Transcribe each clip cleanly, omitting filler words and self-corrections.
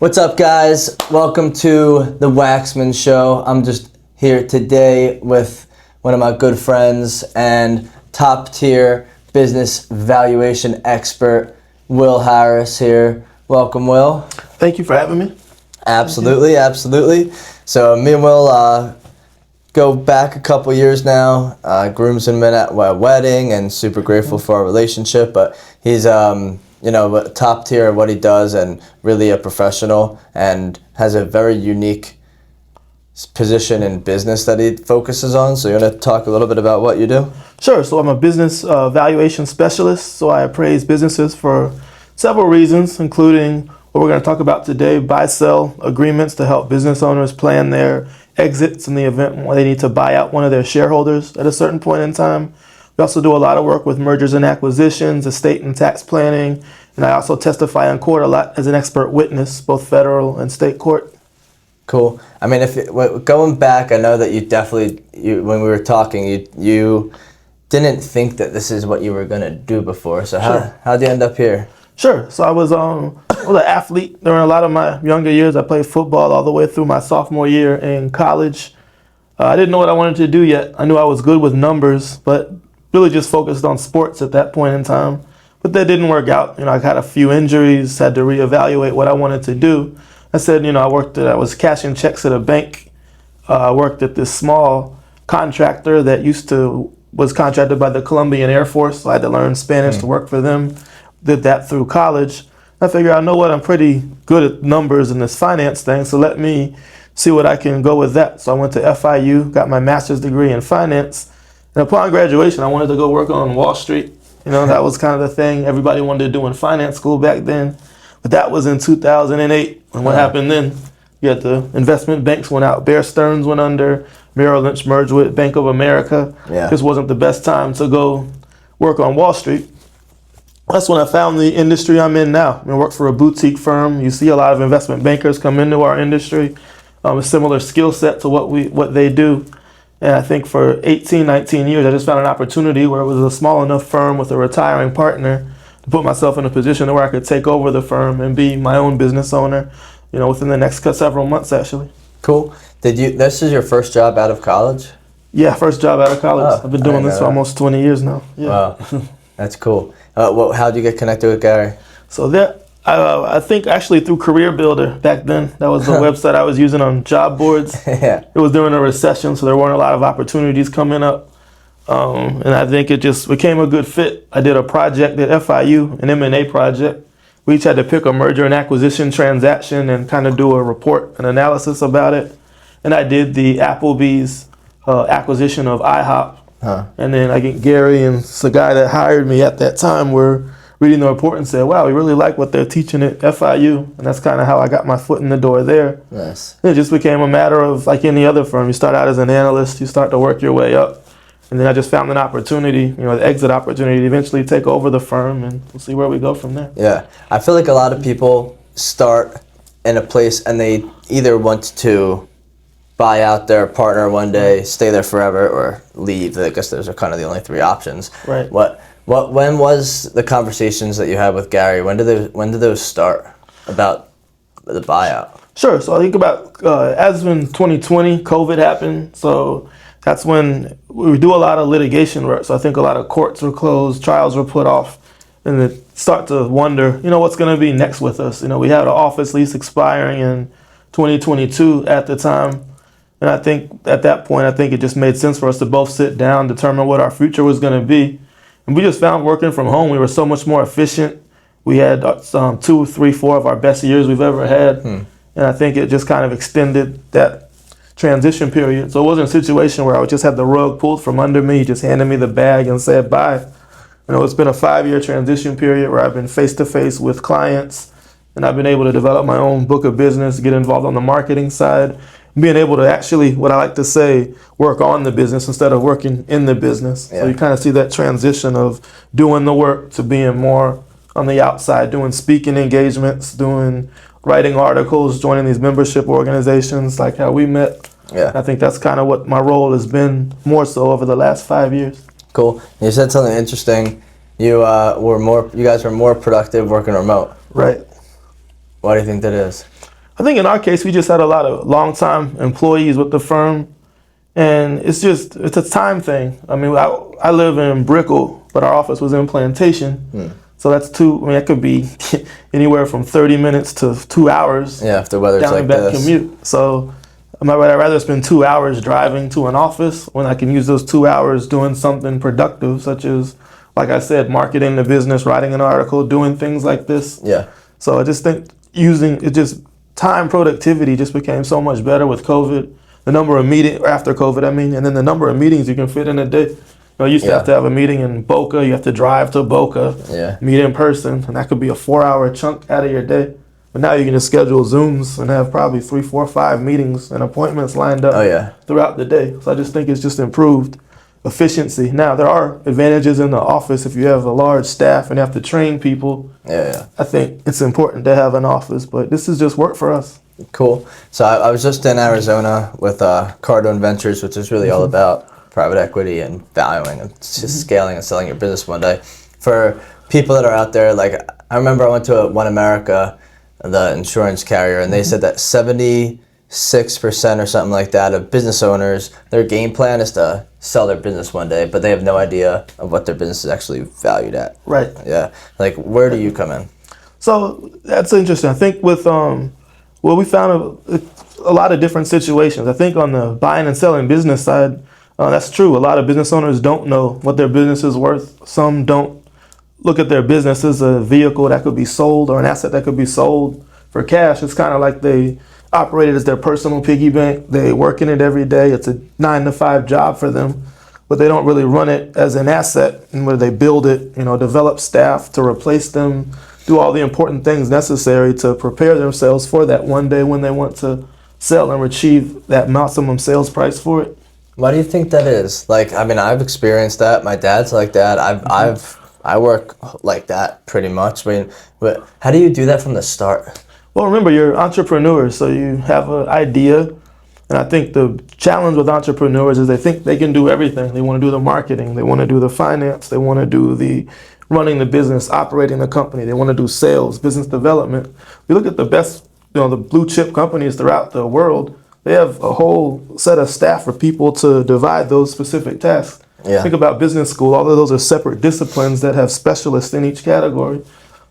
What's up, guys? Welcome to the Waxman Show. I'm just here today with one of my good friends and top tier business valuation expert, Will Harris here. Welcome, Will. Thank you for having me. Absolutely. So me and Will go back a couple years now. Groomsmen at a wedding, and super grateful for our relationship. But he's top tier at what he does, and really a professional, and has a very unique position in business that he focuses on. So you want to talk a little bit about what you do? Sure. So I'm a business valuation specialist. So I appraise businesses for several reasons, including what we're going to talk about today: buy-sell agreements to help business owners plan their exits in the event when they need to buy out one of their shareholders at a certain point in time. We also do a lot of work with mergers and acquisitions, estate and tax planning, and I also testify in court a lot as an expert witness, both federal and state court. Cool. I mean, going back, I know that when we were talking, you didn't think that this is what you were going to do before. So how'd you end up here? Sure. So I was an athlete during a lot of my younger years. I played football all the way through my sophomore year in college. I didn't know what I wanted to do yet. I knew I was good with numbers, but really just focused on sports at that point in time. But that didn't work out. I had a few injuries, had to reevaluate what I wanted to do. I said, I I was cashing checks at a bank. I worked at this small contractor that was contracted by the Colombian Air Force. So I had to learn Spanish to work for them. Did that through college. I figured, I'm pretty good at numbers and this finance thing, so let me see what I can go with that. So I went to FIU, got my master's degree in finance. And upon graduation, I wanted to go work on Wall Street. That was kind of the thing everybody wanted to do in finance school back then. But that was in 2008. And what happened then? You had the investment banks went out. Bear Stearns went under. Merrill Lynch merged with Bank of America. Yeah. This wasn't the best time to go work on Wall Street. That's when I found the industry I'm in now. I work for a boutique firm. You see a lot of investment bankers come into our industry. A similar skill set to what they do. And I think for 18, 19 years, I just found an opportunity where it was a small enough firm with a retiring partner to put myself in a position where I could take over the firm and be my own business owner, within the next several months, actually. Cool. This is your first job out of college? Yeah, first job out of college. I've been doing this for almost 20 years now. Yeah. Wow, that's cool. How did you get connected with Gary? So I think actually through Career Builder back then. That was the website I was using on job boards. Yeah. It was during a recession, so there weren't a lot of opportunities coming up. And I think it just became a good fit. I did a project at FIU, an M&A project. We each had to pick a merger and acquisition transaction and kind of do a report, an analysis about it. And I did the Applebee's acquisition of IHOP. And then I get Gary and the guy that hired me at that time were reading the report and said, wow, we really like what they're teaching at FIU. And that's kind of how I got my foot in the door there. Nice. It just became a matter of, like any other firm, you start out as an analyst, you start to work your way up. And then I just found an opportunity, the exit opportunity to eventually take over the firm, and we'll see where we go from there. Yeah. I feel like a lot of people start in a place and they either want to buy out their partner one day, stay there forever, or leave. I guess those are kind of the only three options. Right. When was the conversations that you had with Gary? When did those start about the buyout? Sure. So I think about as in 2020, COVID happened. So that's when we do a lot of litigation work. So I think a lot of courts were closed, trials were put off, and they start to wonder, what's going to be next with us. We had an office lease expiring in 2022 at the time. And I think at that point, it just made sense for us to both sit down, determine what our future was going to be. And we just found working from home, we were so much more efficient. We had 2, 3, 4 of our best years we've ever had. And I think it just kind of extended that transition period. So it wasn't a situation where I just had the rug pulled from under me, just handed me the bag and said bye. It's been a 5-year transition period where I've been face-to-face with clients, and I've been able to develop my own book of business, get involved on the marketing side, being able to actually, what I like to say, work on the business instead of working in the business. Yeah. So you kind of see that transition of doing the work to being more on the outside, doing speaking engagements, writing articles, joining these membership organizations like how we met. Yeah. I think that's kind of what my role has been more so over the last 5 years. Cool. You said something interesting. You guys were more productive working remote. Right. Why do you think that is? I think in our case, we just had a lot of longtime employees with the firm, and it's a time thing. I mean, I live in Brickell, but our office was in Plantation. So that's that could be anywhere from 30 minutes to 2 hours. Yeah, if the weather's down like and back this. commute. So I'd rather spend 2 hours driving to an office when I can use those 2 hours doing something productive, such as, like I said, marketing the business, writing an article, doing things like this. Yeah. So I just think time productivity just became so much better with COVID. The number of meetings after COVID, and then the number of meetings you can fit in a day. You used to have to have a meeting in Boca. You have to drive to Boca, meet in person, and that could be a 4-hour chunk out of your day. But now you can just schedule Zooms and have probably 3, 4, 5 meetings and appointments lined up throughout the day. So I just think it's just improved efficiency. Now, there are advantages in the office if you have a large staff and have to train people. I think it's important to have an office, but this is just work for us. Cool. So I was just in Arizona with Cardone Ventures, which is really all about private equity and valuing and just scaling and selling your business one day. For people that are out there, like I remember I went to One America, the insurance carrier, and they said that 76% or something like that of business owners, their game plan is to sell their business one day, but they have no idea of what their business is actually valued at. Right. Yeah. Like, where do you come in? So that's interesting. I think with we found a lot of different situations. I think on the buying and selling business side, that's true. A lot of business owners don't know what their business is worth. Some don't look at their business as a vehicle that could be sold or an asset that could be sold for cash. It's kind of like they operate it as their personal piggy bank. They work in it every day. It's a 9-to-5 job for them, but they don't really run it as an asset, and where they build it, develop staff to replace them, do all the important things necessary to prepare themselves for that one day when they want to sell and achieve that maximum sales price for it. Why do you think that is? Like, I've experienced that. My dad's like that. I work like that pretty much. But how do you do that from the start? Well, remember, you're entrepreneurs, so you have an idea. And I think the challenge with entrepreneurs is they think they can do everything. They want to do the marketing. They want to do the finance. They want to do the running the business, operating the company. They want to do sales, business development. We look at the best, the blue chip companies throughout the world. They have a whole set of staff for people to divide those specific tasks. Think about business school. All of those are separate disciplines that have specialists in each category.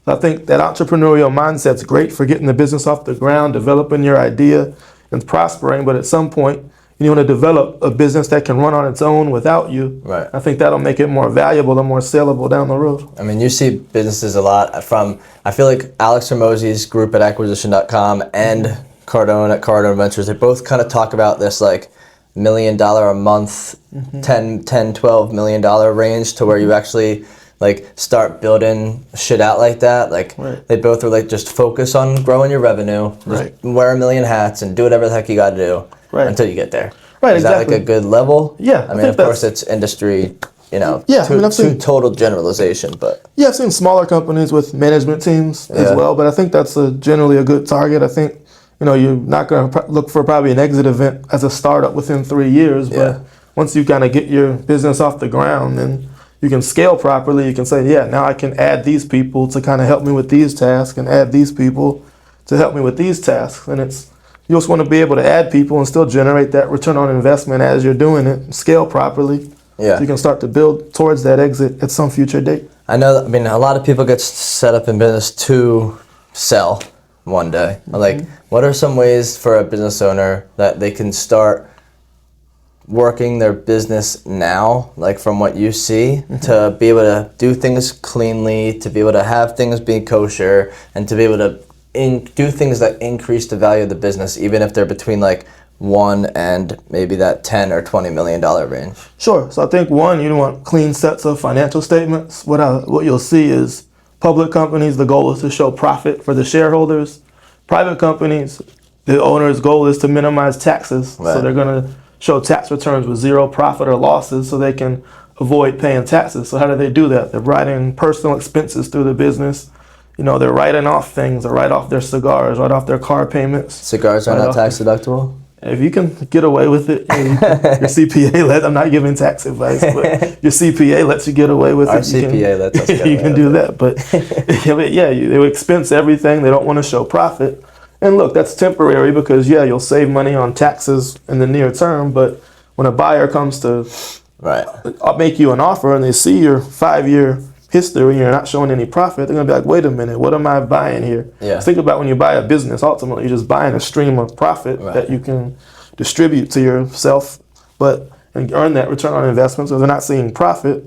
So I think that entrepreneurial mindset's great for getting the business off the ground, developing your idea, and prospering. But at some point, you want to develop a business that can run on its own without you. Right. I think that'll make it more valuable and more saleable down the road. You see businesses a lot from, I feel like Alex Hormozi's group at acquisition.com and Cardone at Cardone Ventures, they both kind of talk about this like $1 million a month, $10-12 million range, to where you actually like start building shit out like that. Like they both are like, just focus on growing your revenue, just wear a million hats and do whatever the heck you got to do until you get there. Right, Is that like a good level? Yeah. Of course it's industry, total generalization, but. Yeah, I've seen smaller companies with management teams as well, but I think that's generally a good target. I think, you're not going to look for probably an exit event as a startup within 3 years, but once you kind of get your business off the ground, then you can scale properly. You can say, now I can add these people to kind of help me with these tasks and add these people to help me with these tasks. And you just want to be able to add people and still generate that return on investment as you're doing it, and scale properly. So you can start to build towards that exit at some future date. I know, a lot of people get set up in business to sell one day. Like, what are some ways for a business owner that they can start working their business now, like from what you see, to be able to do things cleanly, to be able to have things be kosher, and to be able to do things that increase the value of the business, even if they're between like 1 and maybe that 10 or $20 million range? Sure. So I think one, you want clean sets of financial statements. What you'll see is public companies, the goal is to show profit for the shareholders. Private companies, the owner's goal is to minimize taxes. So they're going to show tax returns with zero profit or losses so they can avoid paying taxes. So how do they do that? They're writing personal expenses through the business. They're writing off things. They write off their cigars, write off their car payments. Cigars are not tax deductible? If you can get away with it, your CPA I'm not giving tax advice, but your CPA lets you get away with it. Our CPA lets us get away You can do that. But they expense everything. They don't want to show profit. And look, that's temporary because, yeah, you'll save money on taxes in the near term. But when a buyer comes to Right. make you an offer and they see your 5-year history and you're not showing any profit, they're going to be like, wait a minute, what am I buying here? Yeah. Think about when you buy a business, ultimately you're just buying a stream of profit that you can distribute to yourself and earn that return on investment. So if they're not seeing profit,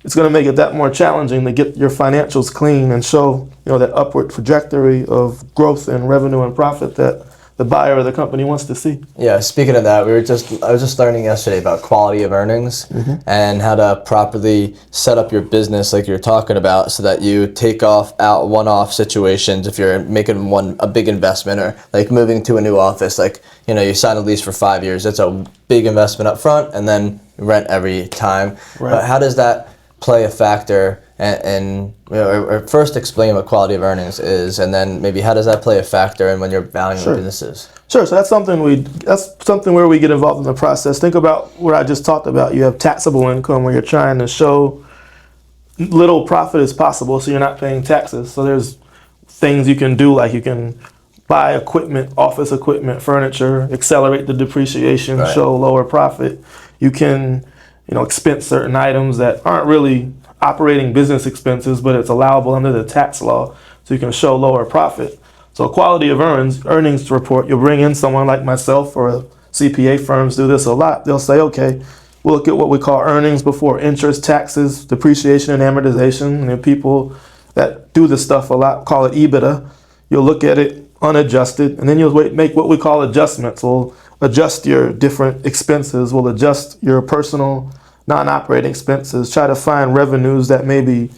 it's going to make it that more challenging to get your financials clean and show, that upward trajectory of growth and revenue and profit that the buyer or the company wants to see. Yeah, speaking of that, I was just learning yesterday about quality of earnings and how to properly set up your business like you're talking about so that you take out one-off situations if you're making a big investment or like moving to a new office, like, you sign a lease for 5 years. That's a big investment up front and then rent every time. Right. But how does that play a factor or first explain what quality of earnings is, and then maybe how does that play a factor in when you're valuing businesses? Sure. So that's something where we get involved in the process. Think about what I just talked about. You have taxable income where you're trying to show little profit as possible, so you're not paying taxes. So there's things you can do, like you can buy equipment, office equipment, furniture, accelerate the depreciation, show lower profit. You can, expense certain items that aren't really operating business expenses, but it's allowable under the tax law, so you can show lower profit. So quality of earnings report, you'll bring in someone like myself, or CPA firms do this a lot. They'll say, okay, we'll look at what we call earnings before interest, taxes, depreciation, and amortization. And the people that do this stuff a lot call it EBITDA. You'll look at it unadjusted, and then you'll make what we call adjustments. We'll adjust your different expenses. We'll adjust your personal non-operating expenses, try to find revenues that may be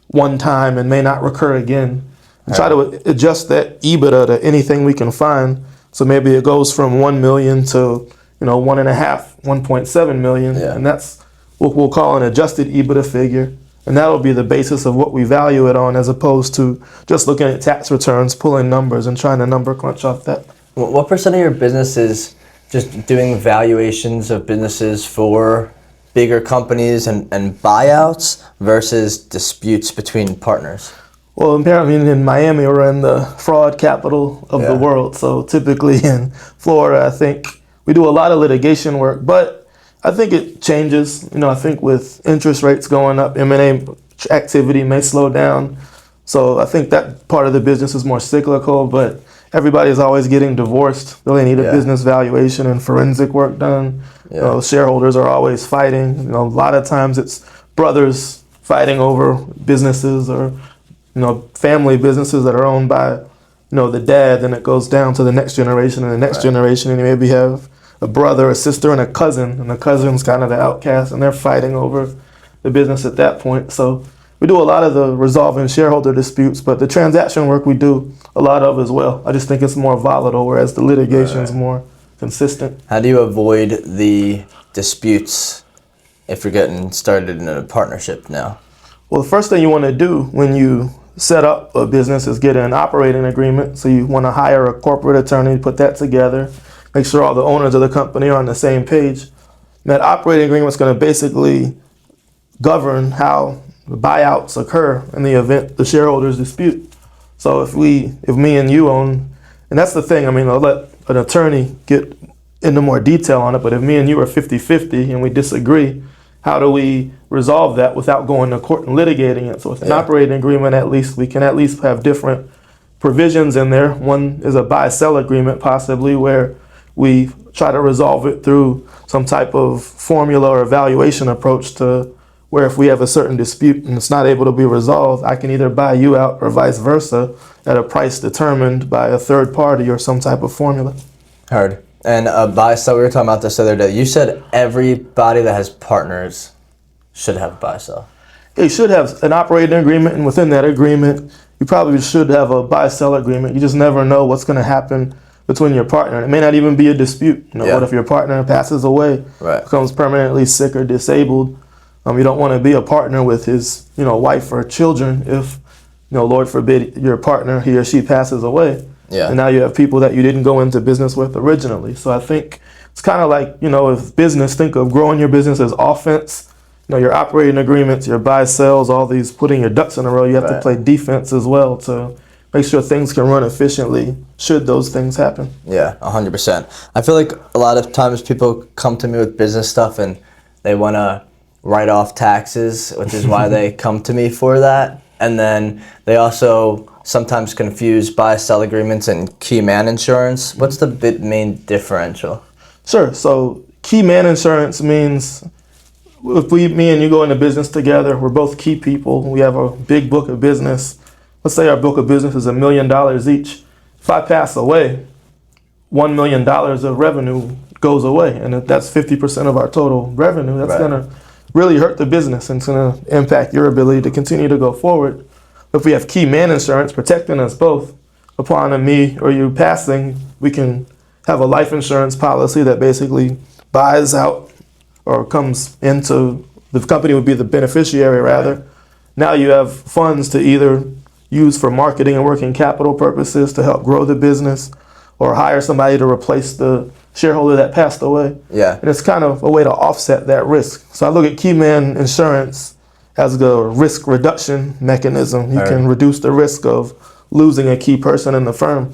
one time and may not recur again, and try to adjust that EBITDA to anything we can find. So maybe it goes from 1 million to 1.7 million, and that's what we'll call an adjusted EBITDA figure, and that'll be the basis of what we value it on, as opposed to just looking at tax returns, pulling numbers, and trying to number crunch off that. What percent of your business is just doing valuations of businesses for bigger companies and buyouts versus disputes between partners? Well, apparently in Miami, we're in the fraud capital of the world. So typically in Florida, I think we do a lot of litigation work, but I think it changes. I think with interest rates going up, M&A activity may slow down. So I think that part of the business is more cyclical, but everybody's always getting divorced. They need a business valuation and forensic work done. Shareholders are always fighting. A lot of times it's brothers fighting over businesses, or family businesses that are owned by the dad. Then it goes down to the next generation and the next generation, and you maybe have a brother, a sister, and a cousin, and the cousin's kind of the outcast, and they're fighting over the business at that point. So we do a lot of the resolving shareholder disputes, but the transaction work we do a lot of as well. I just think it's more volatile, whereas the litigation's more consistent. How do you avoid the disputes if you're getting started in a partnership now? Well, the first thing you want to do when you set up a business is get an operating agreement. So you want to hire a corporate attorney, put that together, make sure all the owners of the company are on the same page. And that operating agreement is going to basically govern how buyouts occur in the event the shareholders dispute. So if me and you own, and that's the thing, I'll let an attorney get into more detail on it, but if me and you are 50-50 and we disagree, how do we resolve that without going to court and litigating it? So with an operating agreement, at least we can at least have different provisions in there. One is a buy-sell agreement, possibly, where we try to resolve it through some type of formula or evaluation approach, to where if we have a certain dispute and it's not able to be resolved, I can either buy you out or vice versa at a price determined by a third party or some type of formula. Heard. And buy-sell, we were talking about this the other day. You said everybody that has partners should have a buy-sell. You should have an operating agreement, and within that agreement, you probably should have a buy-sell agreement. You just never know what's going to happen between your partner. And it may not even be a dispute. What if your partner passes away, becomes permanently sick or disabled? You don't want to be a partner with his, wife or children if, Lord forbid, your partner, he or she, passes away. And now you have people that you didn't go into business with originally. So I think it's kind of like, if business, think of growing your business as offense. Your operating agreements, your buy-sells, all these, putting your ducks in a row. You have to play defense as well to make sure things can run efficiently should those things happen. Yeah, 100%. I feel like a lot of times people come to me with business stuff and they want to write off taxes, which is why they come to me for that. And then they also sometimes confuse buy-sell agreements and key man insurance. What's the main differential? Sure. So key man insurance means if me and you go into business together, we're both key people. We have a big book of business. Let's say our book of business is $1 million each. If I pass away, $1 million of revenue goes away. And if that's 50% of our total revenue, that's going to really hurt the business and it's going to impact your ability to continue to go forward. If we have key man insurance protecting us both, upon me or you passing, we can have a life insurance policy that basically buys out or comes into, the company would be the beneficiary rather. Right. Now you have funds to either use for marketing and working capital purposes to help grow the business or hire somebody to replace the shareholder that passed away. Yeah. And it's kind of a way to offset that risk. So I look at key man insurance as the risk reduction mechanism. You can reduce the risk of losing a key person in the firm.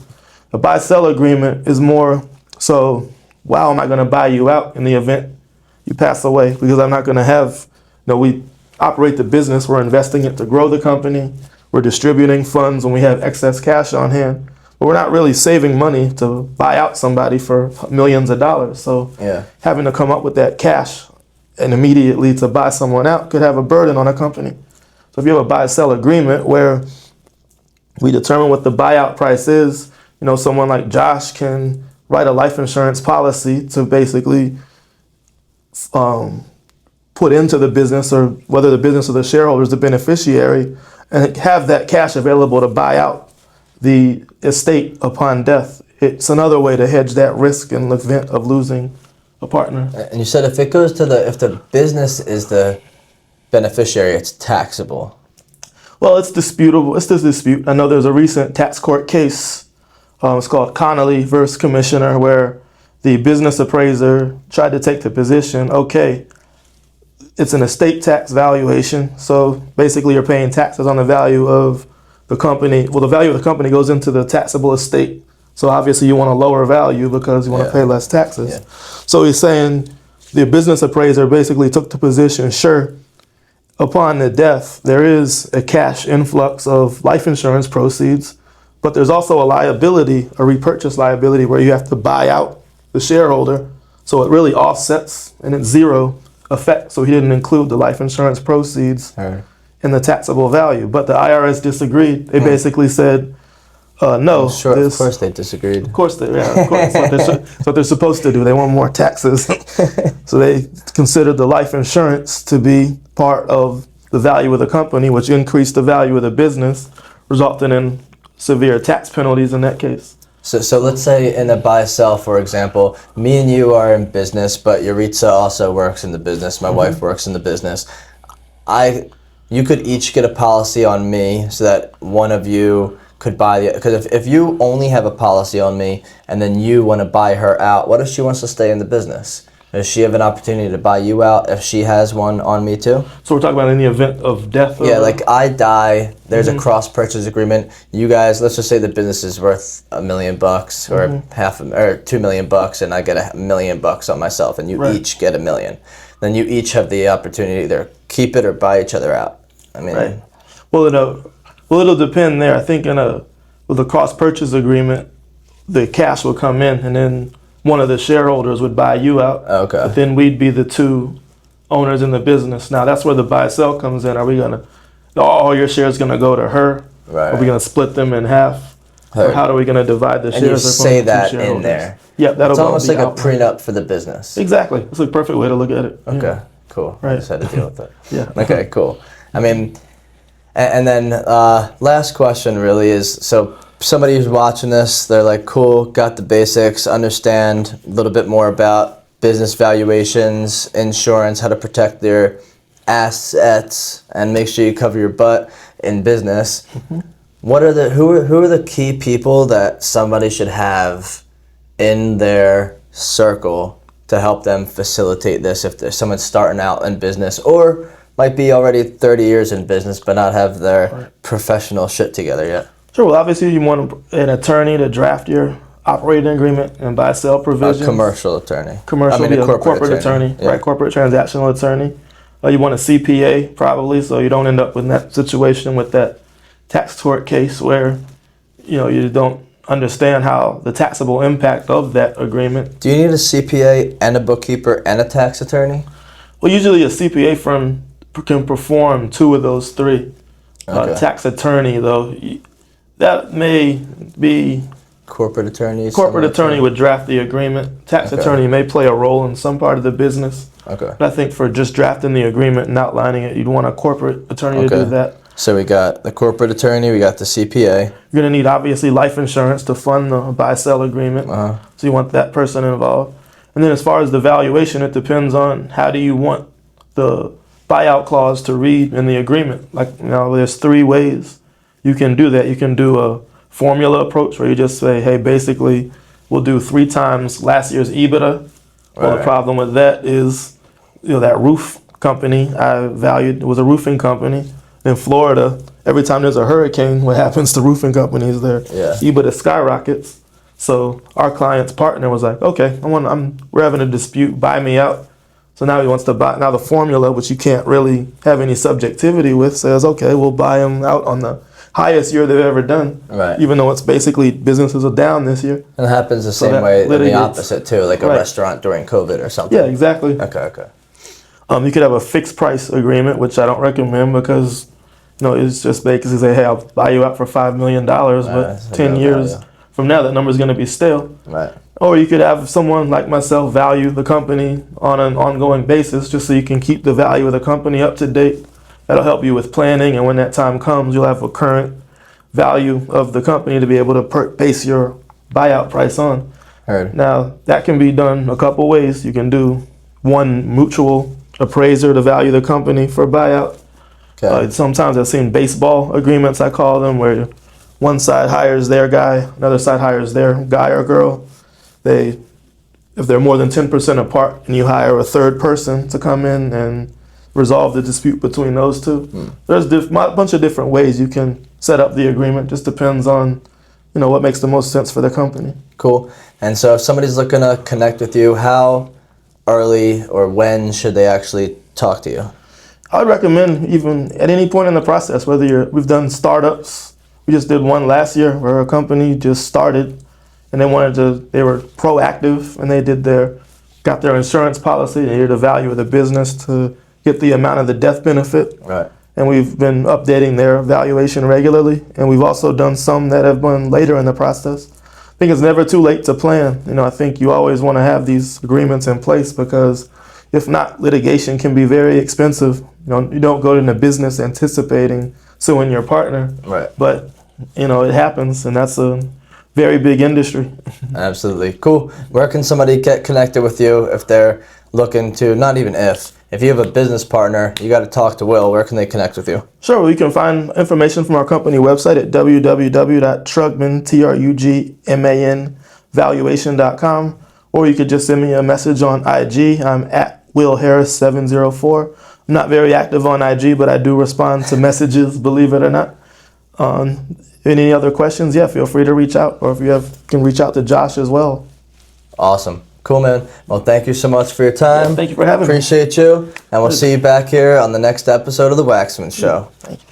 A buy-sell agreement is more so, wow, am I going to buy you out in the event you pass away? Because I'm not going to have, we operate the business, we're investing it to grow the company, we're distributing funds when we have excess cash on hand, but we're not really saving money to buy out somebody for millions of dollars. So having to come up with that cash and immediately to buy someone out could have a burden on a company. So if you have a buy-sell agreement where we determine what the buyout price is, someone like Josh can write a life insurance policy to basically put into the business, or whether the business or the shareholder is the beneficiary, and have that cash available to buy out the estate upon death. It's another way to hedge that risk in the event of losing a partner. And you said if the business is the beneficiary, it's taxable. Well, it's disputable. It's this dispute. I know there's a recent tax court case. It's called Connolly versus Commissioner, where the business appraiser tried to take the position, okay, it's an estate tax valuation. So basically you're paying taxes on the value of the company. Well, the value of the company goes into the taxable estate. So obviously you want a lower value because you want to pay less taxes. Yeah. So he's saying the business appraiser basically took the position, sure, upon the death, there is a cash influx of life insurance proceeds, but there's also a liability, a repurchase liability, where you have to buy out the shareholder. So it really offsets and it's zero effect. So he didn't include the life insurance proceeds in the taxable value. But the IRS disagreed. They basically said, no. Sure, of course they disagreed. Of course they, of course. It's what they're supposed to do. They want more taxes. So they considered the life insurance to be part of the value of the company, which increased the value of the business, resulting in severe tax penalties in that case. So let's say in a buy-sell, for example, me and you are in business, but Yaritza also works in the business. My wife works in the business. You could each get a policy on me so that one of you could buy the, because if you only have a policy on me and then you want to buy her out, what if she wants to stay in the business? Does she have an opportunity to buy you out if she has one on me too? So we're talking about in the event of death? Yeah, like I die, there's a cross-purchase agreement. You guys, let's just say the business is worth $1 million or or $2 million, and I get $1 million on myself, and you each get $1 million. Then you each have the opportunity to either keep it or buy each other out. I mean, well, it'll depend there. I think with a cross-purchase agreement, the cash will come in, and then one of the shareholders would buy you out. Okay. But then we'd be the two owners in the business. Now that's where the buy-sell comes in. Are we all your shares gonna go to her? Right. Are we gonna split them in half? Or how are we gonna divide the shares? And you say that in there. Yeah, that'll. It's almost like a prenup for the business. Exactly. It's a perfect way to look at it. Okay. Cool. Right. I just had to deal with it. Yeah. Okay. Cool. I mean, and then last question really is, so somebody who's watching this, they're like, cool, got the basics, understand a little bit more about business valuations, insurance, how to protect their assets, and make sure you cover your butt in business. What are who are the key people that somebody should have in their circle to help them facilitate this if there's someone starting out in business or might be already 30 years in business but not have their professional shit together yet? Sure. Well, obviously you want an attorney to draft your operating agreement and buy-sell A provisions. commercial attorney. Commercial, I mean, a corporate attorney, Yeah. right? Corporate transactional attorney. You want a CPA probably, so you don't end up in that situation with that tax tort case where you don't understand how the taxable impact of that agreement. Do you need a CPA and a bookkeeper and a tax attorney? Well, usually a CPA firm can perform two of those three. Okay. Tax attorney, though, that may be Corporate attorneys. corporate attorney would draft the agreement. Tax Okay. attorney may play a role in some part of the business. Okay. But I think for just drafting the agreement and outlining it, you'd want a corporate attorney to Okay. do that. So we got the corporate attorney, we got the CPA. You're going to need obviously life insurance to fund the buy-sell agreement. So you want that person involved. And then as far as the valuation, it depends on how do you want the buyout clause to read in the agreement. Like, there's three ways you can do that. You can do a formula approach where you just say, hey, basically we'll do 3 times last year's EBITDA. Well, the Right. problem with that is, that roof company I valued was a roofing company in Florida. Every time there's a hurricane, what happens to roofing companies? Their EBITDA skyrockets. So our client's partner was like, okay, we're having a dispute, buy me out. So now he wants to buy. Now the formula, which you can't really have any subjectivity with, says, okay, we'll buy him out on the highest year they've ever done. Right. Even though it's basically businesses are down this year. And it happens the same that way in the litigates. opposite too, like a Right. restaurant during COVID or something. Yeah, exactly. Okay. You could have a fixed price agreement, which I don't recommend because, it's just basically say, hey, I'll buy you out for $5 million, but that's 10 no years value. from now, that number is going to be stale. Right. Or you could have someone like myself value the company on an ongoing basis just so you can keep the value of the company up to date. That'll help you with planning, and when that time comes, you'll have a current value of the company to be able to base your buyout price on. Heard. Now, that can be done a couple ways. You can do one mutual appraiser to value the company for buyout. Okay. Sometimes I've seen baseball agreements, I call them, where one side hires their guy, another side hires their guy or girl. If they're more than 10% apart and you hire a third person to come in and resolve the dispute between those two, there's a bunch of different ways you can set up the agreement. Just depends on, what makes the most sense for the company. Cool. And so if somebody's looking to connect with you, how early or when should they actually talk to you? I would recommend even at any point in the process, we've done startups. We just did one last year where a company just started and they were proactive and they got their insurance policy. They needed a value of the business to get the amount of the death benefit. Right. And we've been updating their valuation regularly. And we've also done some that have been later in the process. I think it's never too late to plan. I think you always want to have these agreements in place because if not, litigation can be very expensive. You don't go into business anticipating suing your partner. Right. But, it happens, and that's a very big industry. Absolutely. Cool. Where can somebody get connected with you if they're looking to, not even if you have a business partner, you got to talk to Will, where can they connect with you? Sure. You can find information from our company website at www.trugman, or you could just send me a message on IG. I'm at WillHarris704. I'm not very active on IG, but I do respond to messages, believe it or not. Any other questions? Yeah, feel free to reach out, or if you can reach out to Josh as well. Awesome. Cool, man. Well, thank you so much for your time. Thank you for having me. Appreciate you. And we'll see you back here on the next episode of The Waxman Show. Thank you.